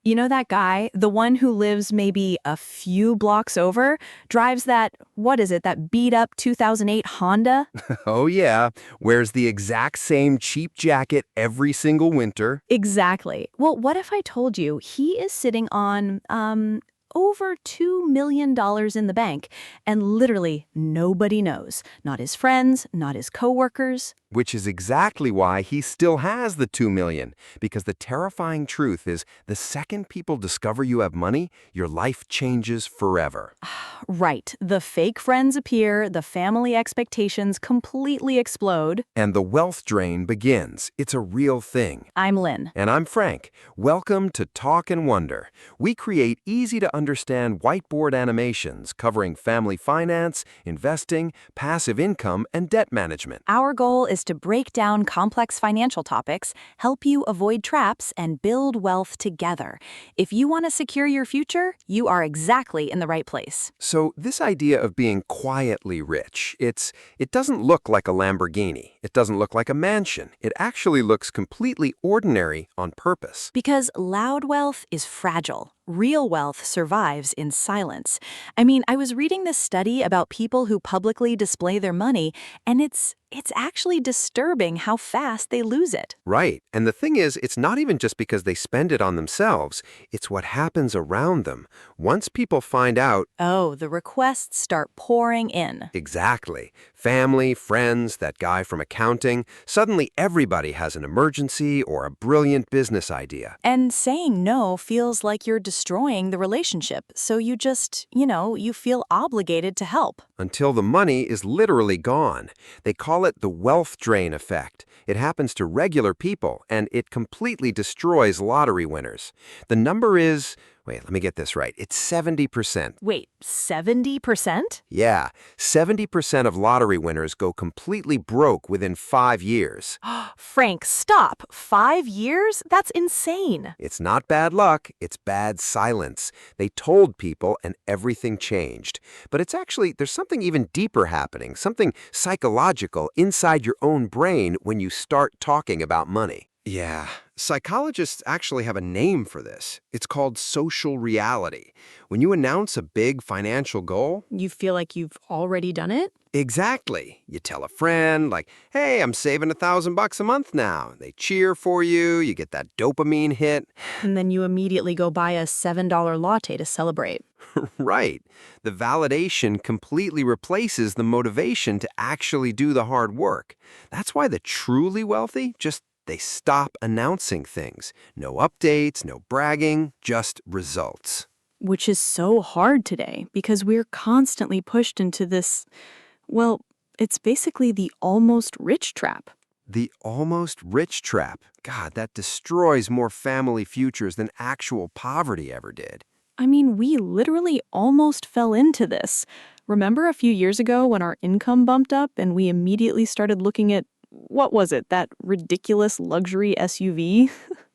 You know that guy, the one who lives maybe a few blocks over, drives that, what is it, that beat up 2008 Honda? Oh, yeah, wears the exact same cheap jacket every single winter. Exactly. Well, what if I told you he is sitting on, over $2 million in the bank, and literally nobody knows? Not his friends, not his coworkers. Which is exactly why he still has the 2 million. Because the terrifying truth is the second people discover you have money, your life changes forever. Right. The fake friends appear, the family expectations completely explode. And the wealth drain begins. It's a real thing. I'm Lynn. And I'm Frank. Welcome to Talk and Wonder. We create easy-to-understand whiteboard animations covering family finance, investing, passive income, and debt management. Our goal is to break down complex financial topics, help you avoid traps, and build wealth together. If you want to secure your future, you are exactly in the right place. So this idea of being quietly rich, it doesn't look like a Lamborghini. It doesn't look like a mansion. It actually looks completely ordinary on purpose. Because loud wealth is fragile. Real wealth survives in silence. I mean, I was reading this study about people who publicly display their money, and it's actually disturbing how fast they lose it. Right. And the thing is, it's not even just because they spend it on themselves. It's what happens around them. Once people find out, Oh, the requests start pouring in. exactly, family, friends, that guy from accounting, suddenly everybody has an emergency or a brilliant business idea. And saying no feels like you're destroying the relationship, so you just, you feel obligated to help. Until the money is literally gone. They call it the wealth drain effect. It happens to regular people, and it completely destroys lottery winners. The number is, wait, let me get this right. It's 70%. Wait, 70%? Yeah, 70% of lottery winners go completely broke within 5 years. Frank, stop. 5 years? That's insane. It's not bad luck, it's bad silence. They told people and everything changed. But there's something even deeper happening, something psychological inside your own brain when you start talking about money. Yeah, psychologists actually have a name for this. It's called social reality. When you announce a big financial goal, You feel like you've already done it? exactly. You tell a friend, like, hey, I'm saving $1,000 a month now. They cheer for you, you get that dopamine hit. And then you immediately go buy a $7 latte to celebrate. Right. The validation completely replaces the motivation to actually do the hard work. That's why the truly wealthy they stop announcing things. No updates, no bragging, just results. Which is so hard today because we're constantly pushed into this, well, it's basically the almost rich trap. The almost rich trap. God, that destroys more family futures than actual poverty ever did. I mean, we literally almost fell into this. Remember a few years ago when our income bumped up and we immediately started looking at, what was it, that ridiculous luxury SUV?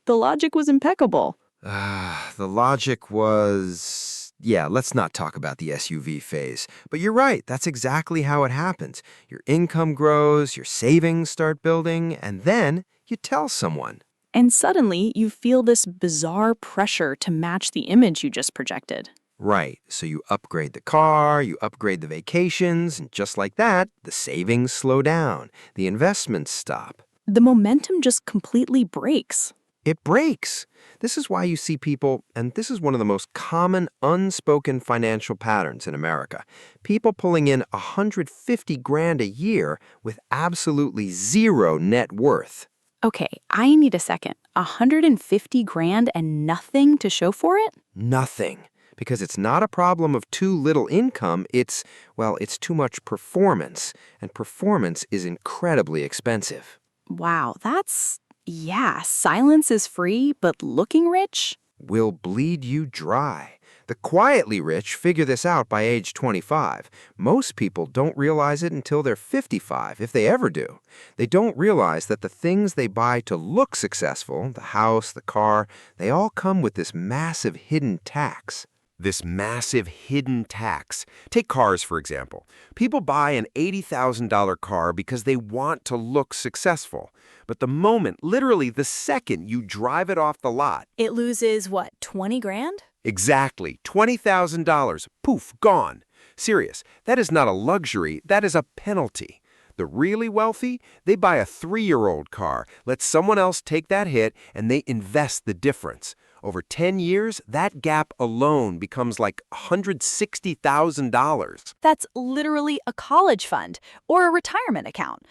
The logic was impeccable. The logic was, yeah, let's not talk about the SUV phase. But you're right, that's exactly how it happens. Your income grows, your savings start building, and then you tell someone. And suddenly you feel this bizarre pressure to match the image you just projected. Right, so you upgrade the car, you upgrade the vacations, and just like that, the savings slow down, the investments stop. The momentum just completely breaks. It breaks. This is why you see people, and this is one of the most common unspoken financial patterns in America, people pulling in 150 grand a year with absolutely zero net worth. Okay, I need a second. 150 grand and nothing to show for it? Nothing. Because it's not a problem of too little income, it's too much performance, and performance is incredibly expensive. Wow, yeah, silence is free, but looking rich? Will bleed you dry. The quietly rich figure this out by age 25. Most people don't realize it until they're 55, if they ever do. They don't realize that the things they buy to look successful, the house, the car, they all come with this massive hidden tax. This massive hidden tax. Take cars, for example. People buy an $80,000 car because they want to look successful. But the moment, literally the second you drive it off the lot, It loses, what, 20 grand? exactly, $20,000, poof, gone. Serious, that is not a luxury, that is a penalty. The really wealthy, they buy a 3-year-old car, let someone else take that hit, and they invest the difference. Over 10 years, that gap alone becomes like $160,000. That's literally a college fund or a retirement account.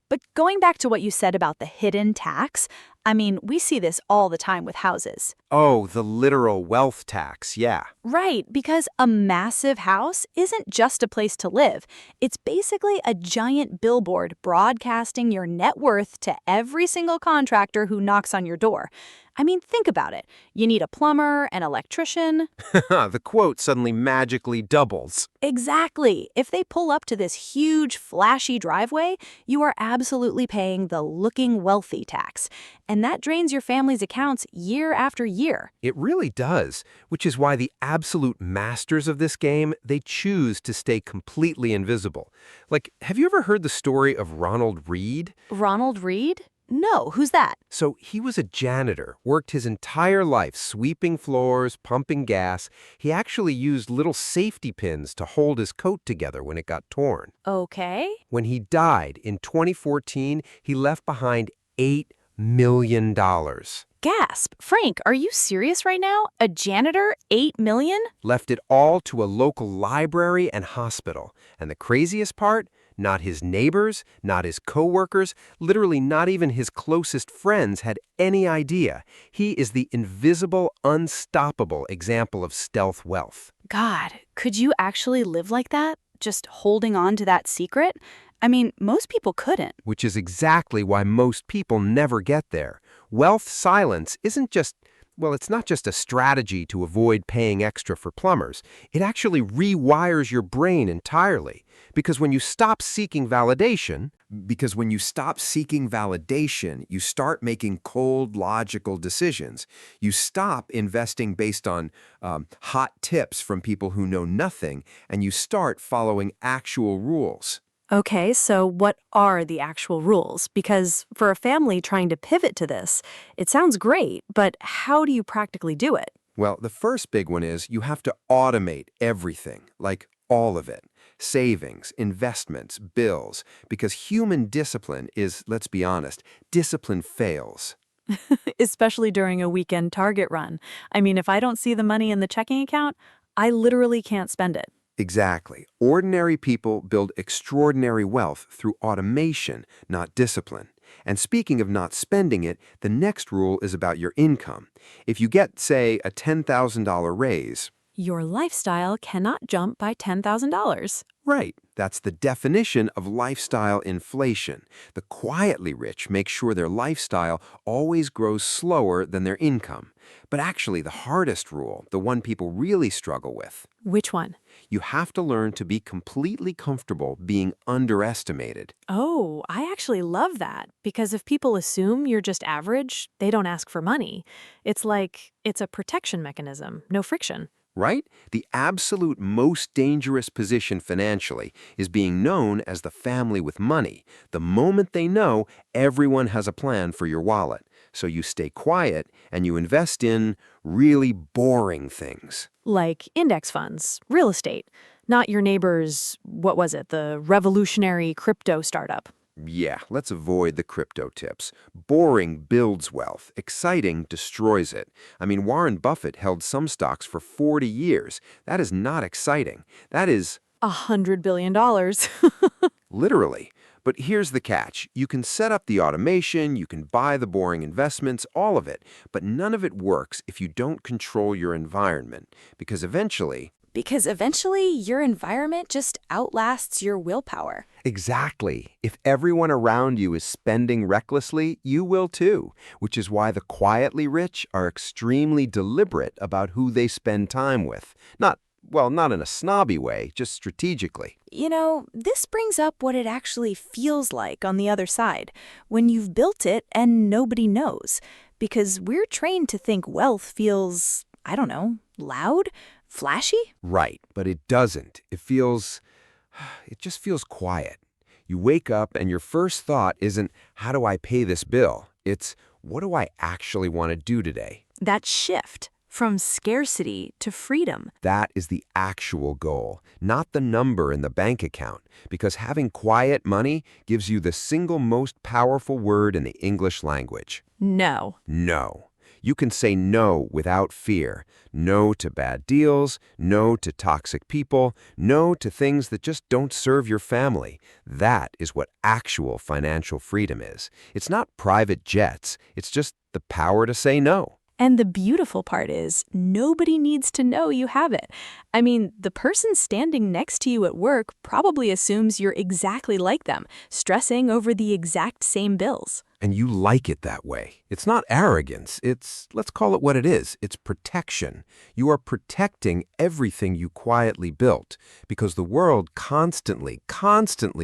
But going back to what you said about the hidden tax, I mean, we see this all the time with houses. Oh, the literal wealth tax, yeah. Right, because a massive house isn't just a place to live. It's basically a giant billboard broadcasting your net worth to every single contractor who knocks on your door. I mean, think about it. You need a plumber, an electrician. The quote suddenly magically doubles. Exactly. If they pull up to this huge, flashy driveway, you are absolutely paying the looking wealthy tax. And that drains your family's accounts year after year. It really does, which is why the absolute masters of this game, they choose to stay completely invisible. Like, have you ever heard the story of Ronald Reed? Ronald Reed? No, who's that? So he was a janitor, worked his entire life sweeping floors, pumping gas. He actually used little safety pins to hold his coat together when it got torn. Okay. When he died in 2014, he left behind $8 million. Gasp. Frank, are you serious right now? A janitor? 8 million? Left it all to a local library and hospital. And the craziest part? Not his neighbors, not his coworkers, literally not even his closest friends had any idea. He is the invisible, unstoppable example of stealth wealth. God, could you actually live like that? Just holding on to that secret? I mean, most people couldn't. Which is exactly why most people never get there. Wealth silence isn't just, well, it's not just a strategy to avoid paying extra for plumbers. It actually rewires your brain entirely. Because when you stop seeking validation, you start making cold, logical decisions. You stop investing based on hot tips from people who know nothing, and you start following actual rules. Okay, so what are the actual rules? Because for a family trying to pivot to this, it sounds great, but how do you practically do it? Well, the first big one is you have to automate everything, like all of it. Savings, investments, bills, because human discipline is, let's be honest, discipline fails. Especially during a weekend Target run. I mean, if I don't see the money in the checking account, I literally can't spend it. Exactly. Ordinary people build extraordinary wealth through automation, not discipline. And speaking of not spending it, the next rule is about your income. If you get, say, a $10,000 raise, Your lifestyle cannot jump by $10,000. right, that's the definition of lifestyle inflation. The quietly rich make sure their lifestyle always grows slower than their income. But actually, the hardest rule, the one people really struggle with, Which one? you have to learn to be completely comfortable being underestimated. Oh, I actually love that because if people assume you're just average, they don't ask for money. It's like it's a protection mechanism, no friction. Right? The absolute most dangerous position financially is being known as the family with money. The moment they know, everyone has a plan for your wallet. So you stay quiet and you invest in really boring things. Like index funds, real estate, not your neighbor's, what was it, the revolutionary crypto startup. Yeah, let's avoid the crypto tips. Boring builds wealth. Exciting destroys it. I mean, Warren Buffett held some stocks for 40 years. That is not exciting. That is $100 billion. literally. But here's the catch. You can set up the automation, you can buy the boring investments, all of it. But none of it works if you don't control your environment. Because eventually, your environment just outlasts your willpower. exactly. If everyone around you is spending recklessly, you will too, which is why the quietly rich are extremely deliberate about who they spend time with. Not in a snobby way, just strategically. You know, this brings up what it actually feels like on the other side, when you've built it and nobody knows. Because we're trained to think wealth feels, I don't know, loud, Flashy? Right, but it doesn't. It just feels quiet. You wake up and your first thought isn't, how do I pay this bill? It's, what do I actually want to do today? That shift from scarcity to freedom. That is the actual goal, not the number in the bank account, because having quiet money gives you the single most powerful word in the English language. No. No. You can say no without fear. No to bad deals, no to toxic people, no to things that just don't serve your family. That is what actual financial freedom is. It's not private jets, it's just the power to say no. And the beautiful part is, nobody needs to know you have it. I mean, the person standing next to you at work probably assumes you're exactly like them, stressing over the exact same bills. And you like it that way. It's not arrogance. Let's call it what it is. It's protection. You are protecting everything you quietly built because the world constantly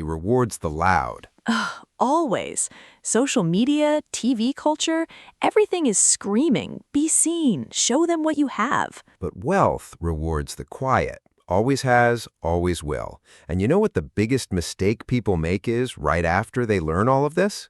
rewards the loud. Ugh, always. Social media, TV culture, everything is screaming, be seen, show them what you have. But wealth rewards the quiet. Always has, always will. And you know what the biggest mistake people make is right after they learn all of this?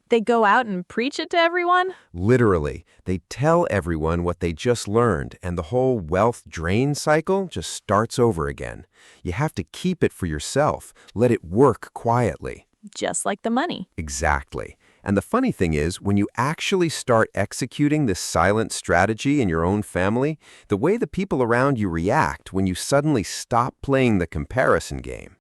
They go out and preach it to everyone? Literally, they tell everyone what they just learned, and the whole wealth drain cycle just starts over again. You have to keep it for yourself. Let it work quietly. Just like the money. Exactly. And the funny thing is, when you actually start executing this silent strategy in your own family, the way the people around you react when you suddenly stop playing the comparison game.